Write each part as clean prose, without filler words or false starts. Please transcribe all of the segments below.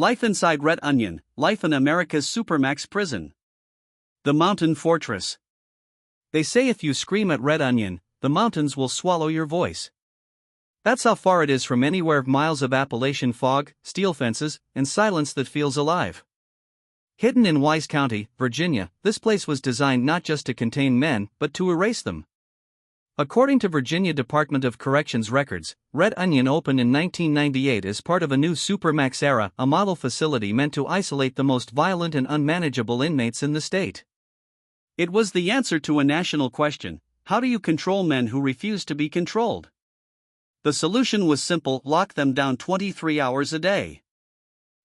Life inside Red Onion, life in America's Supermax prison. The Mountain Fortress. They say if you scream at Red Onion, the mountains will swallow your voice. That's how far it is from anywhere. Miles of Appalachian fog, steel fences, and silence that feels alive. Hidden in Wise County, Virginia, this place was designed not just to contain men, but to erase them. According to Virginia Department of Corrections records, Red Onion opened in 1998 as part of a new Supermax era, a model facility meant to isolate the most violent and unmanageable inmates in the state. It was the answer to a national question: how do you control men who refuse to be controlled? The solution was simple: lock them down 23 hours a day.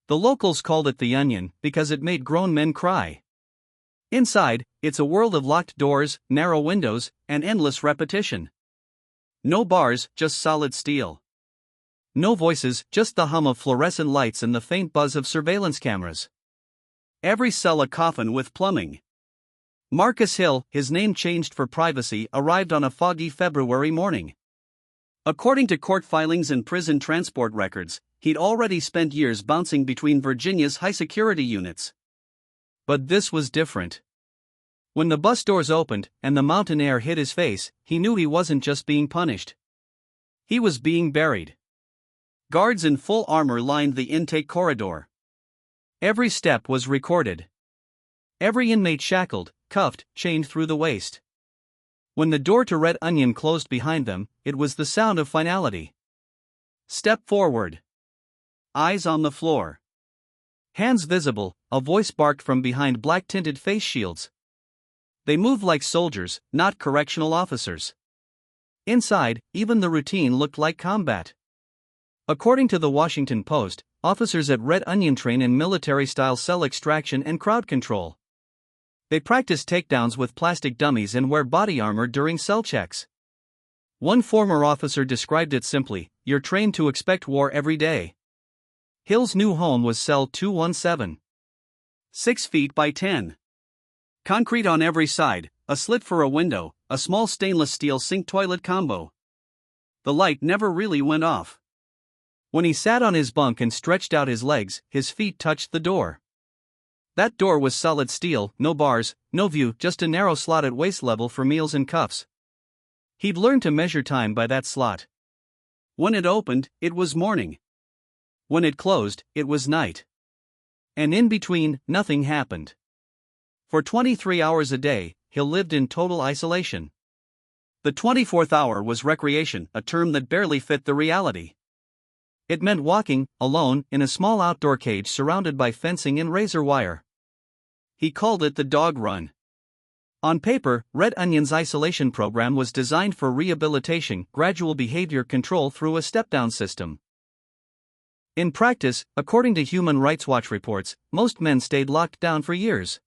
The locals called it the Onion because it made grown men cry. Inside, it's a world of locked doors, narrow windows, and endless repetition. No bars, just solid steel. No voices, just the hum of fluorescent lights and the faint buzz of surveillance cameras. Every cell a coffin with plumbing. Marcus Hill, his name changed for privacy, arrived on a foggy February morning. According to court filings and prison transport records, he'd already spent years bouncing between Virginia's high-security units. But this was different. When the bus doors opened and the mountain air hit his face, he knew he wasn't just being punished. He was being buried. Guards in full armor lined the intake corridor. Every step was recorded. Every inmate shackled, cuffed, chained through the waist. When the door to Red Onion closed behind them, it was the sound of finality. Step forward. Eyes on the floor. Hands visible, a voice barked from behind black-tinted face shields. They moved like soldiers, not correctional officers. Inside, even the routine looked like combat. According to the Washington Post, officers at Red Onion train in military-style cell extraction and crowd control. They practice takedowns with plastic dummies and wear body armor during cell checks. One former officer described it simply: you're trained to expect war every day. Hill's new home was cell 217. 6 feet by 10. Concrete on every side, a slit for a window, a small stainless steel sink-toilet combo. The light never really went off. When he sat on his bunk and stretched out his legs, his feet touched the door. That door was solid steel, no bars, no view, just a narrow slot at waist level for meals and cuffs. He'd learned to measure time by that slot. When it opened, it was morning. When it closed, it was night. And in between, nothing happened. For 23 hours a day, Hill lived in total isolation. The 24th hour was recreation, a term that barely fit the reality. It meant walking, alone, in a small outdoor cage surrounded by fencing and razor wire. He called it the dog run. On paper, Red Onion's isolation program was designed for rehabilitation, gradual behavior control through a step-down system. In practice, according to Human Rights Watch reports, most men stayed locked down for years.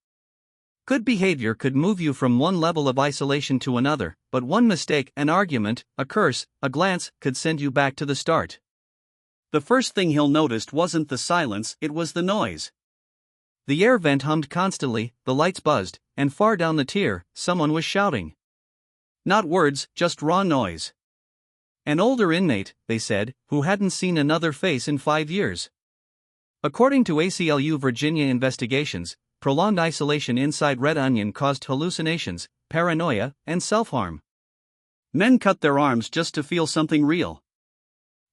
Good behavior could move you from one level of isolation to another, but one mistake, an argument, a curse, a glance, could send you back to the start. The first thing Hill noticed wasn't the silence, it was the noise. The air vent hummed constantly, the lights buzzed, and far down the tier, someone was shouting. Not words, just raw noise. An older inmate, they said, who hadn't seen another face in 5 years. According to ACLU Virginia investigations, prolonged isolation inside Red Onion caused hallucinations, paranoia, and self-harm. Men cut their arms just to feel something real.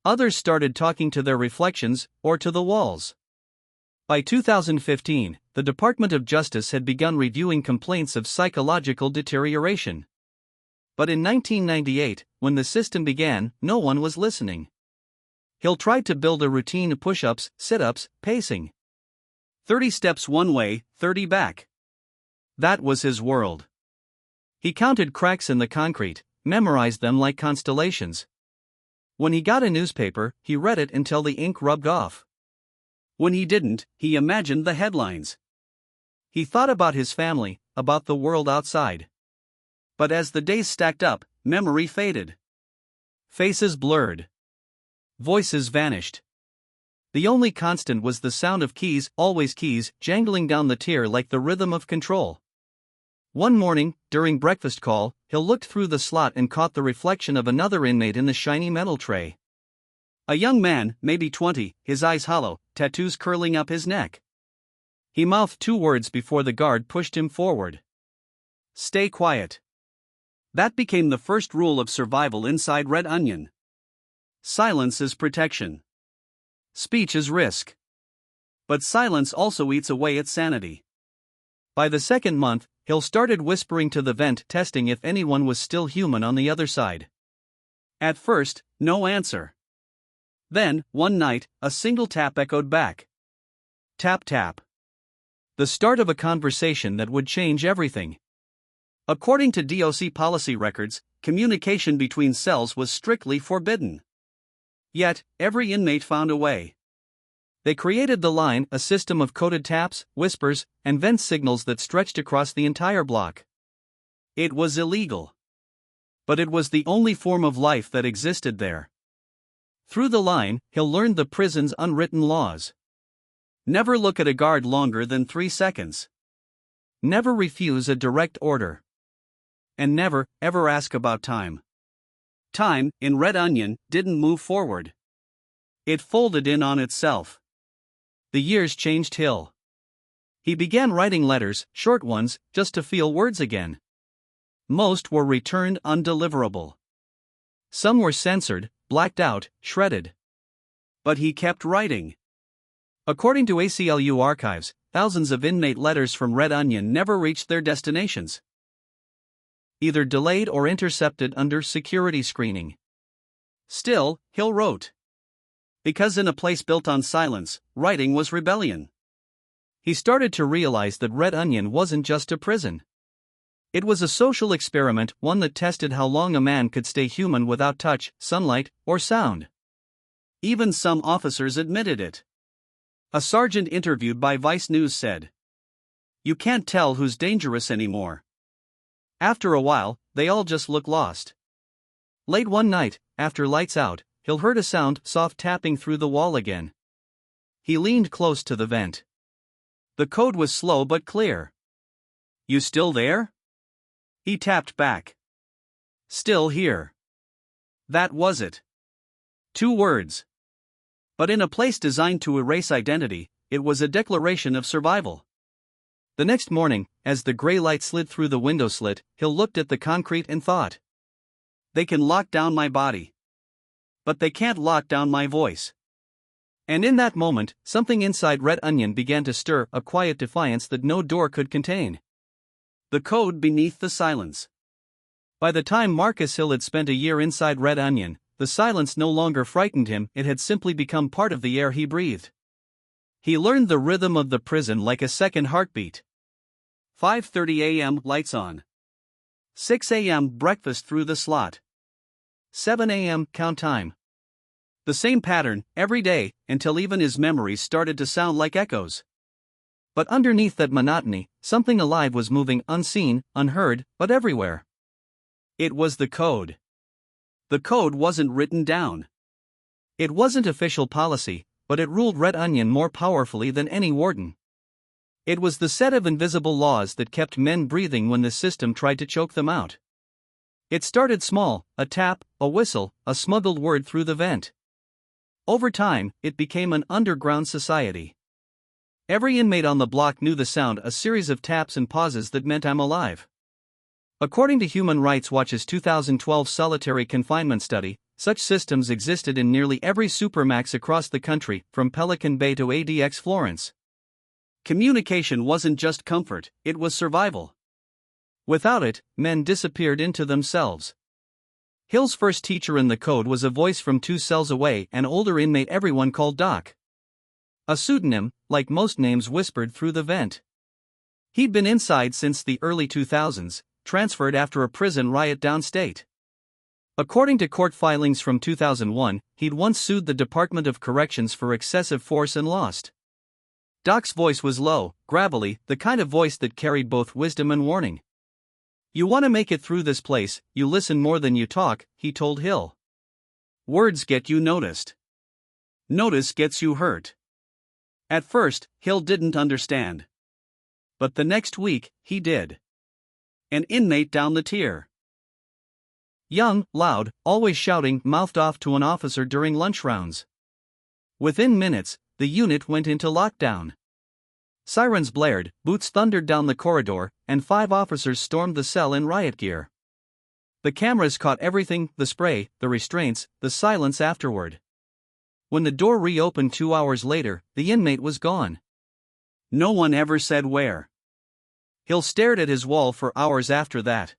Others started talking to their reflections, or to the walls. By 2015, the Department of Justice had begun reviewing complaints of psychological deterioration. But in 1998, when the system began, no one was listening. Hill tried to build a routine of push-ups, sit-ups, pacing. 30 steps one way, 30 back. That was his world. He counted cracks in the concrete, memorized them like constellations. When he got a newspaper, he read it until the ink rubbed off. When he didn't, he imagined the headlines. He thought about his family, about the world outside. But as the days stacked up, memory faded. Faces blurred. Voices vanished. The only constant was the sound of keys, always keys, jangling down the tier like the rhythm of control. One morning, during breakfast call, Hill looked through the slot and caught the reflection of another inmate in the shiny metal tray. A young man, maybe 20, his eyes hollow, tattoos curling up his neck. He mouthed 2 words before the guard pushed him forward. Stay quiet. That became the first rule of survival inside Red Onion. Silence is protection. Speech is risk. But silence also eats away at sanity. By the second month, Hill started whispering to the vent, testing if anyone was still human on the other side. At first, no answer. Then, one night, a single tap echoed back. Tap tap. The start of a conversation that would change everything. According to DOC policy records, communication between cells was strictly forbidden. Yet, every inmate found a way. They created the line, a system of coded taps, whispers, and vent signals that stretched across the entire block. It was illegal. But it was the only form of life that existed there. Through the line, Hill learned the prison's unwritten laws. Never look at a guard longer than 3 seconds. Never refuse a direct order. And never, ever ask about time. Time, in Red Onion, didn't move forward. It folded in on itself. The years changed Hill. He began writing letters, short ones, just to feel words again. Most were returned undeliverable. Some were censored, blacked out, shredded. But he kept writing. According to ACLU archives, thousands of inmate letters from Red Onion never reached their destinations. Either delayed or intercepted under security screening. Still, Hill wrote. Because in a place built on silence, writing was rebellion. He started to realize that Red Onion wasn't just a prison. It was a social experiment, one that tested how long a man could stay human without touch, sunlight, or sound. Even some officers admitted it. A sergeant interviewed by Vice News said, "You can't tell who's dangerous anymore." After a while, they all just look lost. Late one night, after lights out, Hill heard a sound, soft tapping through the wall again. He leaned close to the vent. The code was slow but clear. "You still there?" He tapped back. "Still here." That was it. 2 words. But in a place designed to erase identity, it was a declaration of survival. The next morning, as the gray light slid through the window slit, Hill looked at the concrete and thought, "They can lock down my body. But they can't lock down my voice." And in that moment, something inside Red Onion began to stir, a quiet defiance that no door could contain. The code beneath the silence. By the time Marcus Hill had spent a year inside Red Onion, the silence no longer frightened him, it had simply become part of the air he breathed. He learned the rhythm of the prison like a second heartbeat. 5:30 a.m. lights on. 6 a.m. breakfast through the slot. 7 a.m. count time. The same pattern, every day, until even his memories started to sound like echoes. But underneath that monotony, something alive was moving, unseen, unheard, but everywhere. It was the code. The code wasn't written down. It wasn't official policy, but it ruled Red Onion more powerfully than any warden. It was the set of invisible laws that kept men breathing when the system tried to choke them out. It started small, a tap, a whistle, a smuggled word through the vent. Over time, it became an underground society. Every inmate on the block knew the sound, a series of taps and pauses that meant "I'm alive." According to Human Rights Watch's 2012 solitary confinement study, such systems existed in nearly every supermax across the country, from Pelican Bay to ADX Florence. Communication wasn't just comfort, it was survival. Without it, men disappeared into themselves. Hill's first teacher in the code was a voice from 2 cells away, an older inmate everyone called Doc. A pseudonym, like most names, whispered through the vent. He'd been inside since the early 2000s, transferred after a prison riot downstate. According to court filings from 2001, he'd once sued the Department of Corrections for excessive force and lost. Doc's voice was low, gravelly, the kind of voice that carried both wisdom and warning. "You want to make it through this place, you listen more than you talk," he told Hill. Words get you noticed. Notice gets you hurt. At first, Hill didn't understand. But the next week, he did. An inmate down the tier. Young, loud, always shouting, mouthed off to an officer during lunch rounds. Within minutes, the unit went into lockdown. Sirens blared, boots thundered down the corridor, and 5 officers stormed the cell in riot gear. The cameras caught everything: the spray, the restraints, the silence afterward. When the door reopened 2 hours later, the inmate was gone. No one ever said where. Hill stared at his wall for hours after that.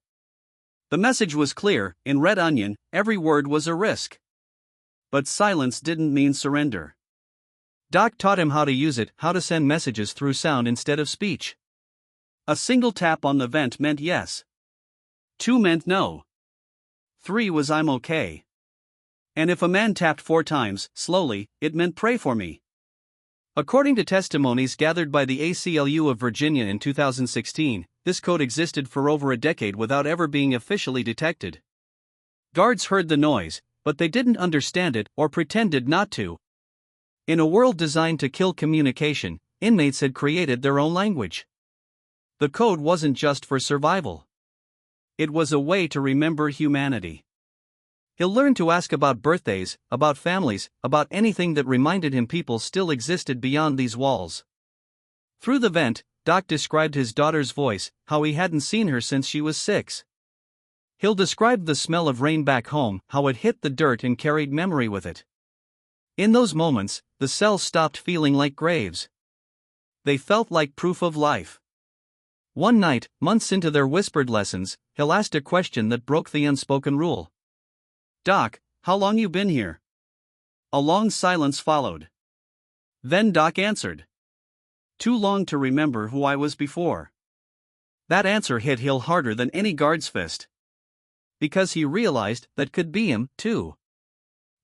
The message was clear: in Red Onion, every word was a risk. But silence didn't mean surrender. Doc taught him how to use it, how to send messages through sound instead of speech. A single tap on the vent meant yes. 2 meant no. 3 was I'm okay. And if a man tapped 4 times, slowly, it meant pray for me. According to testimonies gathered by the ACLU of Virginia in 2016, this code existed for over a decade without ever being officially detected. Guards heard the noise, but they didn't understand it or pretended not to. In a world designed to kill communication, inmates had created their own language. The code wasn't just for survival. It was a way to remember humanity. He'll learn to ask about birthdays, about families, about anything that reminded him people still existed beyond these walls. Through the vent, Doc described his daughter's voice, how he hadn't seen her since she was 6. He'll describe the smell of rain back home, how it hit the dirt and carried memory with it. In those moments, the cells stopped feeling like graves. They felt like proof of life. One night, months into their whispered lessons, Hill asked a question that broke the unspoken rule. "Doc, how long you been here?" A long silence followed. Then Doc answered. "Too long to remember who I was before." That answer hit Hill harder than any guard's fist. Because he realized that could be him, too.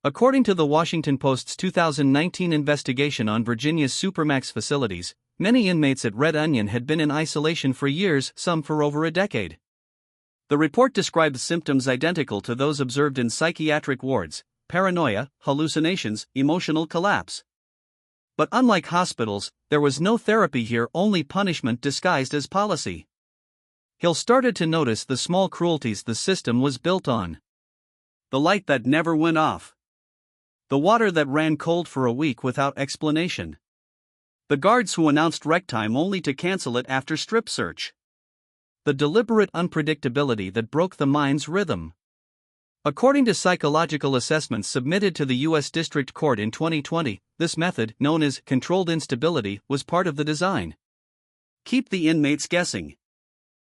According to the Washington Post's 2019 investigation on Virginia's Supermax facilities, many inmates at Red Onion had been in isolation for years, some for over a decade. The report described symptoms identical to those observed in psychiatric wards: paranoia, hallucinations, emotional collapse. But unlike hospitals, there was no therapy here, only punishment disguised as policy. Hill started to notice the small cruelties the system was built on. The light that never went off. The water that ran cold for a week without explanation. The guards who announced rec time only to cancel it after strip search. The deliberate unpredictability that broke the mind's rhythm. According to psychological assessments submitted to the U.S. District Court in 2020, this method, known as controlled instability, was part of the design. Keep the inmates guessing.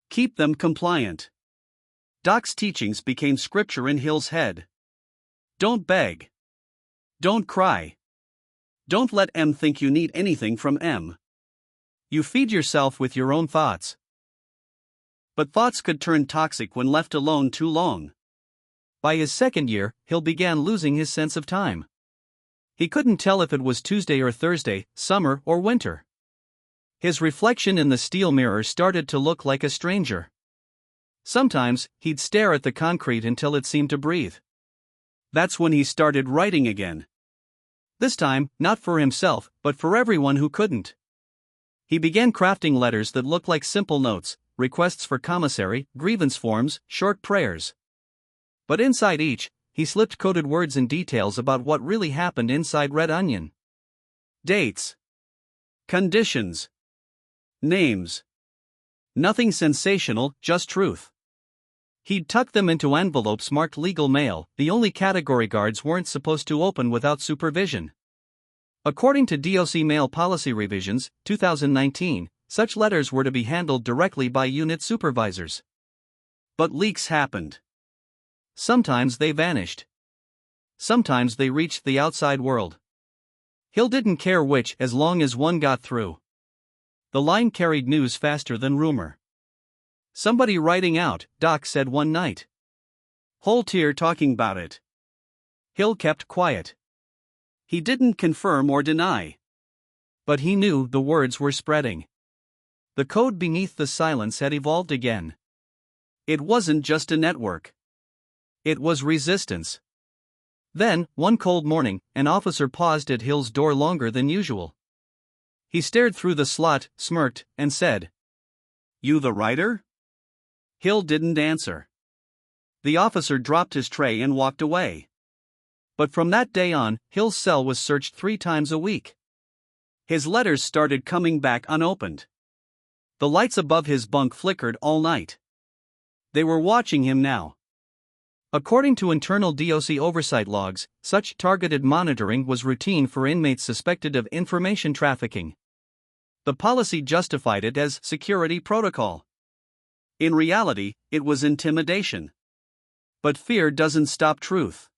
Keep them compliant. Doc's teachings became scripture in Hill's head. Don't beg. Don't cry. Don't let M think you need anything from M. You feed yourself with your own thoughts. But thoughts could turn toxic when left alone too long. By his second year, Hill began losing his sense of time. He couldn't tell if it was Tuesday or Thursday, summer or winter. His reflection in the steel mirror started to look like a stranger. Sometimes, he'd stare at the concrete until it seemed to breathe. That's when he started writing again. This time, not for himself, but for everyone who couldn't. He began crafting letters that looked like simple notes, requests for commissary, grievance forms, short prayers. But inside each, he slipped coded words and details about what really happened inside Red Onion. Dates. Conditions. Names. Nothing sensational, just truth. He'd tuck them into envelopes marked legal mail, the only category guards weren't supposed to open without supervision. According to DOC Mail Policy Revisions, 2019, such letters were to be handled directly by unit supervisors. But leaks happened. Sometimes they vanished. Sometimes they reached the outside world. Hill didn't care which, as long as one got through. The line carried news faster than rumor. "Somebody writing out," Doc said one night. "Whole tier talking about it." Hill kept quiet. He didn't confirm or deny. But he knew the words were spreading. The code beneath the silence had evolved again. It wasn't just a network. It was resistance. Then, one cold morning, an officer paused at Hill's door longer than usual. He stared through the slot, smirked, and said, "You the writer?" Hill didn't answer. The officer dropped his tray and walked away. But from that day on, Hill's cell was searched 3 times a week. His letters started coming back unopened. The lights above his bunk flickered all night. They were watching him now. According to internal DOC oversight logs, such targeted monitoring was routine for inmates suspected of information trafficking. The policy justified it as security protocol. In reality, it was intimidation. But fear doesn't stop truth.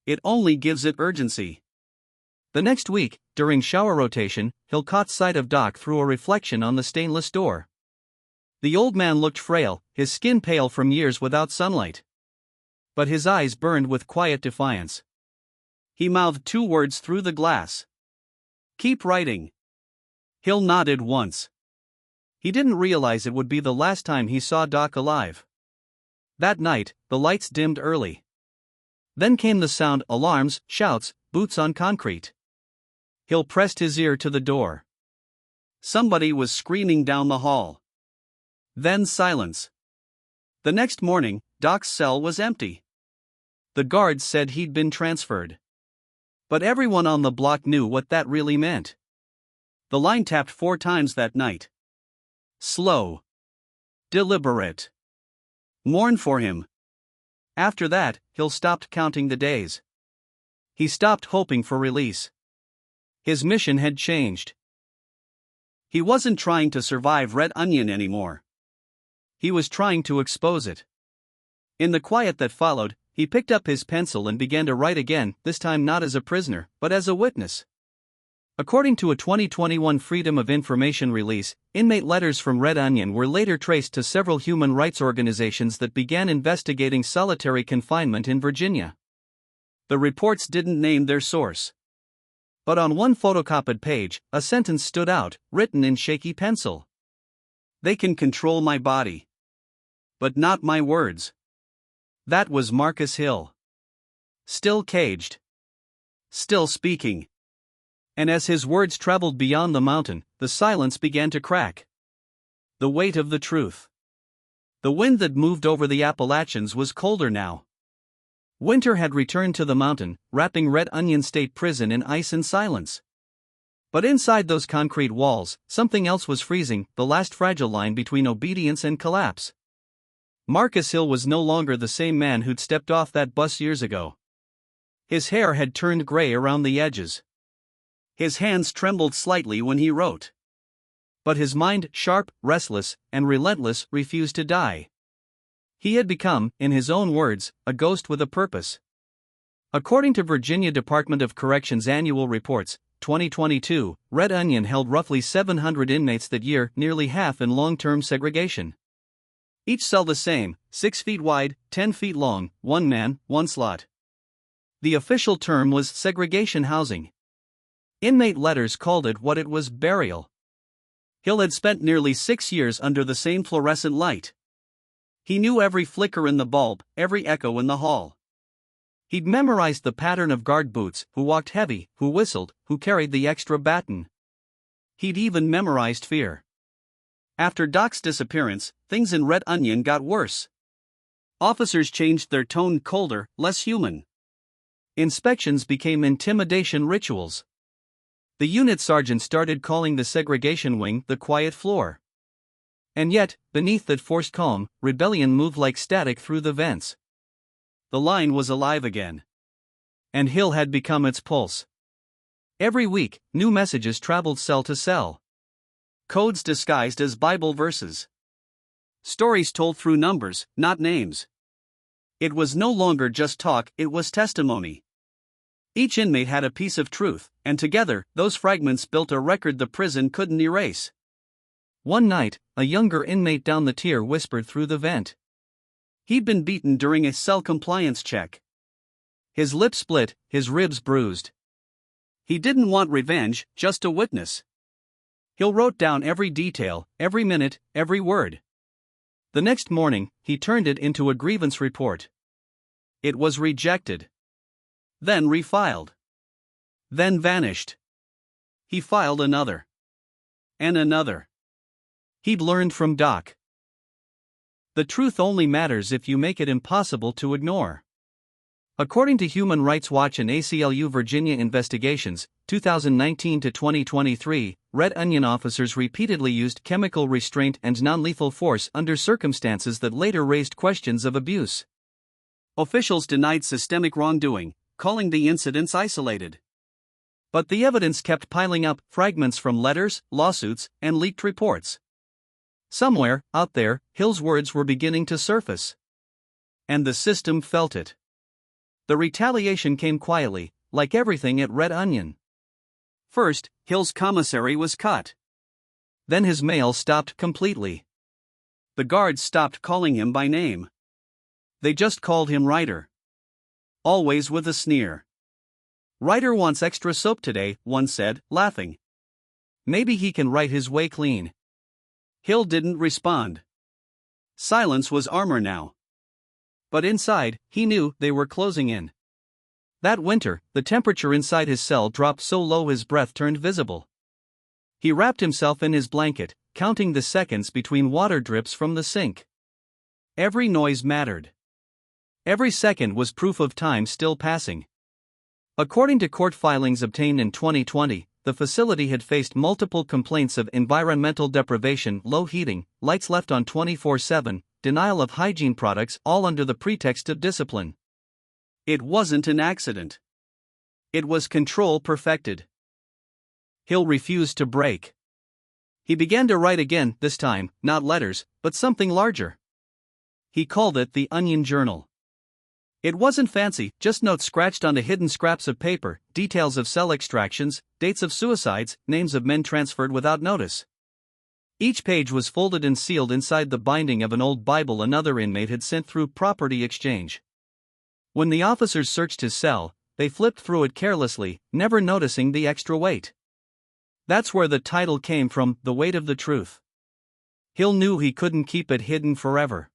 It only gives it urgency. The next week, during shower rotation, Hill caught sight of Doc through a reflection on the stainless door. The old man looked frail, his skin pale from years without sunlight. But his eyes burned with quiet defiance. He mouthed 2 words through the glass. "Keep writing." Hill nodded once. He didn't realize it would be the last time he saw Doc alive. That night, the lights dimmed early. Then came the sound: alarms, shouts, boots on concrete. Hill pressed his ear to the door. Somebody was screaming down the hall. Then silence. The next morning, Doc's cell was empty. The guards said he'd been transferred. But everyone on the block knew what that really meant. The line tapped 4 times that night. Slow. Deliberate. Mourn for him. After that, Hill stopped counting the days. He stopped hoping for release. His mission had changed. He wasn't trying to survive Red Onion anymore. He was trying to expose it. In the quiet that followed, he picked up his pencil and began to write again, this time not as a prisoner, but as a witness. According to a 2021 Freedom of Information release, inmate letters from Red Onion were later traced to several human rights organizations that began investigating solitary confinement in Virginia. The reports didn't name their source. But on one photocopied page, a sentence stood out, written in shaky pencil. "They can control my body. But not my words." That was Marcus Hill. Still caged. Still speaking. And as his words traveled beyond the mountain, the silence began to crack. The weight of the truth. The wind that moved over the Appalachians was colder now. Winter had returned to the mountain, wrapping Red Onion State Prison in ice and silence. But inside those concrete walls, something else was freezing, the last fragile line between obedience and collapse. Marcus Hill was no longer the same man who'd stepped off that bus years ago. His hair had turned gray around the edges. His hands trembled slightly when he wrote. But his mind, sharp, restless, and relentless, refused to die. He had become, in his own words, a ghost with a purpose. According to Virginia Department of Corrections annual reports, 2022, Red Onion held roughly 700 inmates that year, nearly half in long-term segregation. Each cell the same, 6 feet wide, 10 feet long, 1 man, 1 slot. The official term was segregation housing. Inmate letters called it what it was: burial. Hill had spent nearly 6 years under the same fluorescent light. He knew every flicker in the bulb, every echo in the hall. He'd memorized the pattern of guard boots, who walked heavy, who whistled, who carried the extra baton. He'd even memorized fear. After Doc's disappearance, things in Red Onion got worse. Officers changed their tone, colder, less human. Inspections became intimidation rituals. The unit sergeant started calling the segregation wing the quiet floor. And yet, beneath that forced calm, rebellion moved like static through the vents. The line was alive again. And Hill had become its pulse. Every week, new messages traveled cell to cell. Codes disguised as Bible verses. Stories told through numbers, not names. It was no longer just talk, it was testimony. Each inmate had a piece of truth, and together, those fragments built a record the prison couldn't erase. One night, a younger inmate down the tier whispered through the vent. He'd been beaten during a cell compliance check. His lip split, his ribs bruised. He didn't want revenge, just a witness. Hill wrote down every detail, every minute, every word. The next morning, he turned it into a grievance report. It was rejected. Then refiled. Then vanished. He filed another. And another. He'd learned from Doc. The truth only matters if you make it impossible to ignore. According to Human Rights Watch and ACLU Virginia investigations, 2019 to 2023, Red Onion officers repeatedly used chemical restraint and non-lethal force under circumstances that later raised questions of abuse. Officials denied systemic wrongdoing, calling the incidents isolated. But the evidence kept piling up, fragments from letters, lawsuits, and leaked reports. Somewhere, out there, Hill's words were beginning to surface. And the system felt it. The retaliation came quietly, like everything at Red Onion. First, Hill's commissary was cut. Then his mail stopped completely. The guards stopped calling him by name. They just called him Ryder. Always with a sneer. "Ryder wants extra soap today," one said, laughing. Maybe he can write his way clean. Hill didn't respond. Silence was armor now. But inside, he knew they were closing in. That winter, the temperature inside his cell dropped so low his breath turned visible. He wrapped himself in his blanket, counting the seconds between water drips from the sink. Every noise mattered. Every second was proof of time still passing. According to court filings obtained in 2020, the facility had faced multiple complaints of environmental deprivation, low heating, lights left on 24/7, denial of hygiene products, all under the pretext of discipline. It wasn't an accident. It was control perfected. Hill refused to break. He began to write again, this time, not letters, but something larger. He called it the Onion Journal. It wasn't fancy, just notes scratched onto hidden scraps of paper, details of cell extractions, dates of suicides, names of men transferred without notice. Each page was folded and sealed inside the binding of an old Bible another inmate had sent through property exchange. When the officers searched his cell, they flipped through it carelessly, never noticing the extra weight. That's where the title came from, The Weight of the Truth. Hill knew he couldn't keep it hidden forever.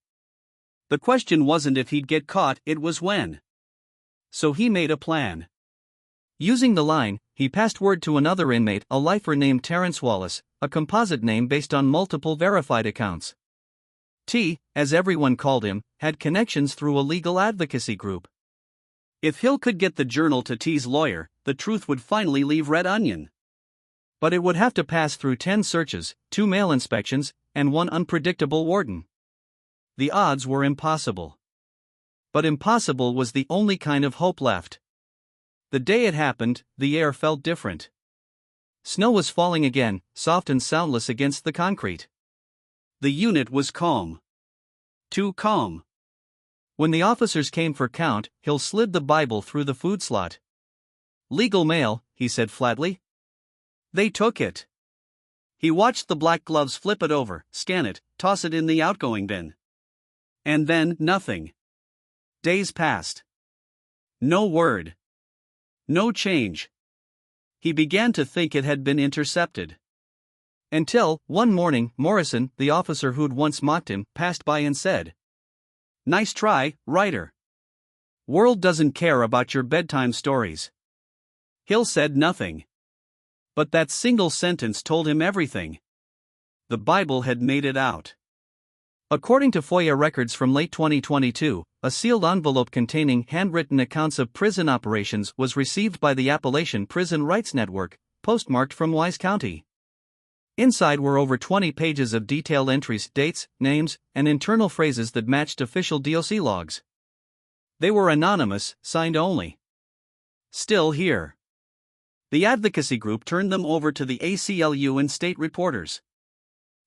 The question wasn't if he'd get caught, it was when. So he made a plan. Using the line, he passed word to another inmate, a lifer named Terrence Wallace, a composite name based on multiple verified accounts. T, as everyone called him, had connections through a legal advocacy group. If Hill could get the journal to T's lawyer, the truth would finally leave Red Onion. But it would have to pass through 10 searches, 2 mail inspections, and 1 unpredictable warden. The odds were impossible. But impossible was the only kind of hope left. The day it happened, the air felt different. Snow was falling again, soft and soundless against the concrete. The unit was calm. Too calm. When the officers came for count, Hill slid the Bible through the food slot. "Legal mail," he said flatly. They took it. He watched the black gloves flip it over, scan it, toss it in the outgoing bin. And then, nothing. Days passed. No word. No change. He began to think it had been intercepted. Until, one morning, Morrison, the officer who'd once mocked him, passed by and said, "Nice try, Ryder. World doesn't care about your bedtime stories." Hill said nothing. But that single sentence told him everything. The Bible had made it out. According to FOIA records from late 2022, a sealed envelope containing handwritten accounts of prison operations was received by the Appalachian Prison Rights Network, postmarked from Wise County. Inside were over 20 pages of detailed entries, dates, names, and internal phrases that matched official DOC logs. They were anonymous, signed only. Still here. The advocacy group turned them over to the ACLU and state reporters.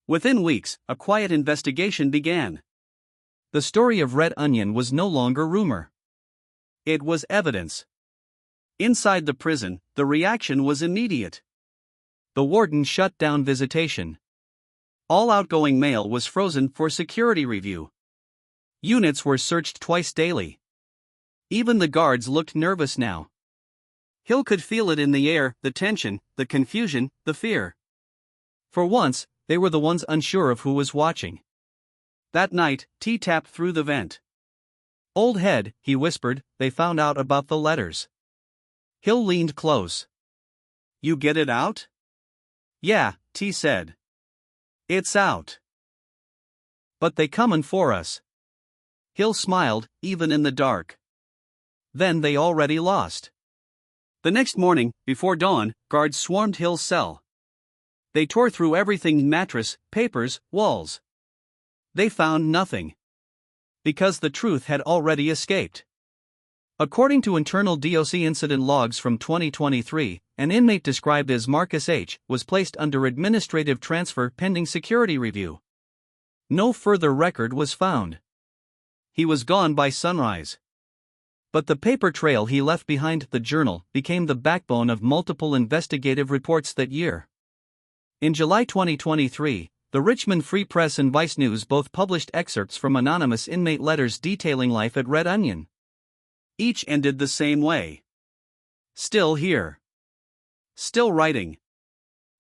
Within weeks, a quiet investigation began. The story of Red Onion was no longer rumor. It was evidence. Inside the prison, the reaction was immediate. The warden shut down visitation. All outgoing mail was frozen for security review. Units were searched twice daily. Even the guards looked nervous now. Hill could feel it in the air, the tension, the confusion, the fear. For once, they were the ones unsure of who was watching. That night, T tapped through the vent. "Old head," he whispered, "they found out about the letters." Hill leaned close. "You get it out?" "Yeah," T said. "It's out." But they comin' for us. Hill smiled, even in the dark. Then they already lost. The next morning, before dawn, guards swarmed Hill's cell. They tore through everything: mattress, papers, walls. They found nothing. Because the truth had already escaped. According to internal DOC incident logs from 2023, an inmate described as Marcus H. was placed under administrative transfer pending security review. No further record was found. He was gone by sunrise. But the paper trail he left behind, the journal, became the backbone of multiple investigative reports that year. In July 2023, the Richmond Free Press and Vice News both published excerpts from anonymous inmate letters detailing life at Red Onion. Each ended the same way. Still here. Still writing.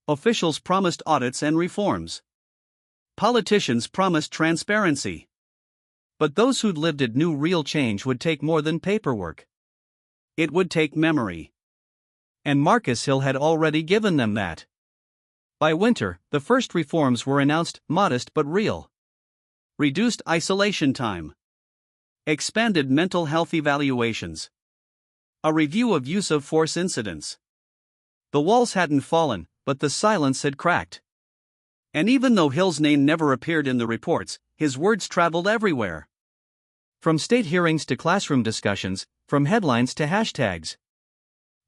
Officials promised audits and reforms. Politicians promised transparency. But those who'd lived it knew real change would take more than paperwork. It would take memory. And Marcus Hill had already given them that. By winter, the first reforms were announced, modest but real. Reduced isolation time. Expanded mental health evaluations. A review of use of force incidents. The walls hadn't fallen, but the silence had cracked. And even though Hill's name never appeared in the reports, his words traveled everywhere. From state hearings to classroom discussions, from headlines to hashtags.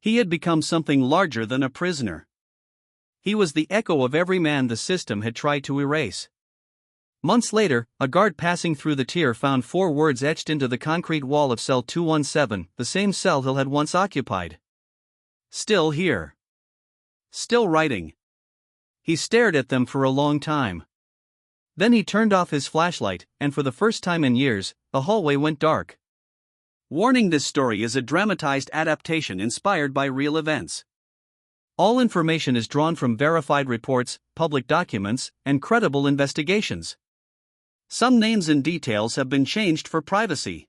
He had become something larger than a prisoner. He was the echo of every man the system had tried to erase. Months later, a guard passing through the tier found 4 words etched into the concrete wall of cell 217, the same cell Hill had once occupied. Still here. Still writing. He stared at them for a long time. Then he turned off his flashlight, and for the first time in years, the hallway went dark. Warning: this story is a dramatized adaptation inspired by real events. All information is drawn from verified reports, public documents, and credible investigations. Some names and details have been changed for privacy.